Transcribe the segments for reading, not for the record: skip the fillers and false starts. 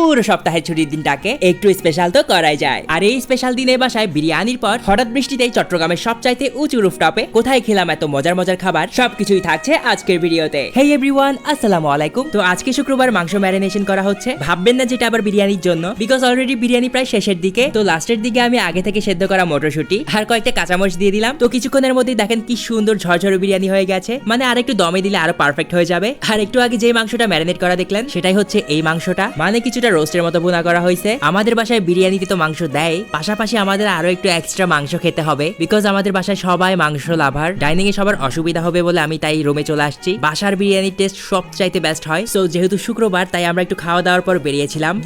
পুরো সপ্তাহের ছুটির দিনটাকে একটু স্পেশাল তো করাই যায়। আর এই স্পেশাল দিনে বাসায় বিরিয়ানির পর হঠাৎ বৃষ্টিতেই চট্টগ্রামের সবচাইতে উঁচু রুফটপে কোথায় খেলাম এত মজার মজার খাবার, সবকিছুই থাকছে আজকের ভিডিওতে। হেই এভরিওয়ান, আসসালামু আলাইকুম। তো আজকে শুক্রবার মাংস ম্যারিনেশন করা হচ্ছে। ভাববেন না যেটা আবার বিরিয়ানির জন্য, বিকজ অলরেডি বিরিয়ানি প্রায় শেষের দিকে। তো লাস্টের দিকে আমি আগে থেকে সেদ্ধ করা মটরশুঁটি আর কয়েকটা কাঁচামরিচ দিয়ে দিলাম। তো কিছুক্ষণের মধ্যে দেখেন কি সুন্দর ঝরঝরে বিরিয়ানি হয়ে গেছে। মানে আর একটু দমে দিলে আরো পারফেক্ট হয়ে যাবে। আর একটু আগে যে মাংসটা ম্যারিনেট করা দেখলেন, সেটাই হচ্ছে এই মাংসটা। মানে কিছুটা রোস্টের মতো ভুনা করা হয়েছে। আমাদের বাসায় বিরিয়ানিতে তো মাংস দেয়, পাশাপাশি আমাদের আরো একটু এক্সট্রা মাংস খেতে হবে, বিকজ আমাদের বাসায় সবাই মাংস লাভার। ডাইনিং এ সবার অসুবিধা হবে বলে আমি তাই রুমে চলে আসছি। বাসার বিরিয়ানির টেস্ট সবচাইতে বেস্ট হয়। সো যেহেতু শুক্রবার, তাই আমরা একটু খাওয়া দাওয়ার পর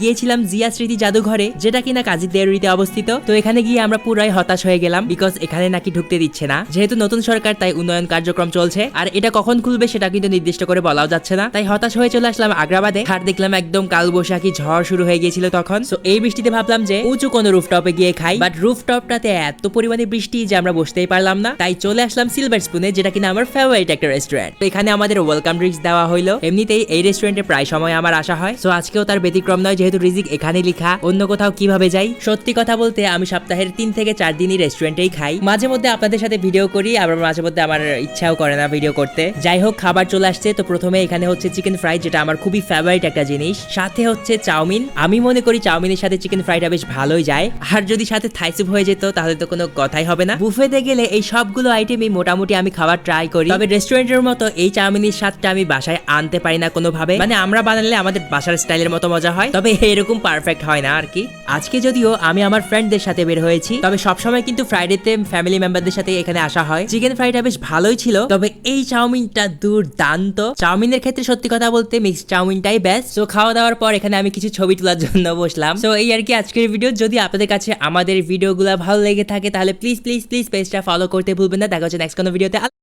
গিয়েছিলাম জিয়া স্মৃতি জাদুঘরে, যেটা কিনা কাজীর দেউরিতে অবস্থিত। তো এখানে গিয়ে আমরা পুরাই হতাশ হয়ে গেলাম, বিকজ এখানে নাকি ঢুকতে দিচ্ছে না। যেহেতু নতুন সরকার, তাই উন্নয়ন কার্যক্রম চলছে, আর এটা কখন খুলবে সেটা কিন্তু নির্দিষ্ট করে বলাও যাচ্ছে না। তাই হতাশ হয়ে চলে আসলাম আগ্রাবাদে। আর দেখলাম একদম কালবৈশাখী ঝড় শুরু হয়ে গিয়েছিল তখন। সো এই বৃষ্টিতে ভাবলাম যে উঁচু কোনো রুফটপে গিয়ে খাই, বাট রুফটপটাতে এত পরিমাণে বৃষ্টি যে আমরা বসতেই পারলাম না। তাই চলে আসলাম সিলভার স্পুনে, যেটা কিনা আমার ফেভারিট একটা রেস্টুরেন্ট। তো এখানে আমাদের ওয়েলকাম ড্রিঙ্কস দেওয়া হইলো। এমনিতেই এই রেস্টুরেন্টে প্রায় সময় আমার আসা হয়। সো আজকেও তার ব্যতিক্রম নয়, যেহেতু রিজিক এখানে লেখা। অন্য কোথাও কিভাবে যাই? সত্যি কথা বলতে আমি সপ্তাহের 3 থেকে 4 দিনই রেস্টুরেন্টেই খাই। মাঝে মধ্যে আপনাদের সাথে ভিডিও করি, আবার মাঝে মধ্যে আমার ইচ্ছাও করে না ভিডিও করতে। যাই হোক, খাবার চলে আসছে। তো প্রথমে এখানে হচ্ছে চিকেন ফ্রাই, যেটা আমার খুবই ফেভারিট একটা জিনিস। সাথে হচ্ছে চাউমিন। আমি মনে করি চাউমিনের সাথে চিকেন ফ্রাইটা বেশ ভালোই যায়। আর যদি সাথে থাই স্যুপ হয়ে যেত, তাহলে তো কোনো কথাই হবে না। বুফেতে গেলে এই সবগুলো আইটেমই মোটামুটি আমি খাবার ট্রাই করি। তবে রেস্টুরেন্টের মতো এই চাউমিনের স্বাদটা আমি বাসায় আনতে পারি না কোনোভাবে। মানে আমরা বানালে আমাদের বাসার স্টাইলের মতো মজা হয়, তবে এরকম পারফেক্ট হয় না আর কি। আজকে যদিও আমি আমার ফ্রেন্ডদের সাথে বের হয়েছি, তবে সবসময় কিন্তু ফ্রাইডেতে ফ্যামিলি মেম্বারদের সাথে এখানে আসা হয়। চিকেন ফ্রাইটা বেশ ভালোই ছিল, তবে এই চাউমিনটা দুর্দান্ত। চাউমিনের ক্ষেত্রে সত্যি কথা বলতে মিক্সড চাউমিনটাই বেস্ট। তো খাওয়া দাওয়ার পর এখানে আমি কিছু ছবি তোলার জন্য বসলাম। তো এই আর কি আজকের ভিডিও। যদি আপনাদের কাছে আমাদের ভিডিওগুলো ভালো লেগে থাকে, তাহলে প্লিজ প্লিজ প্লিজ পেজটা ফলো করতে ভুলবেন না। দেখা হচ্ছে নেক্সট কোনো ভিডিওতে।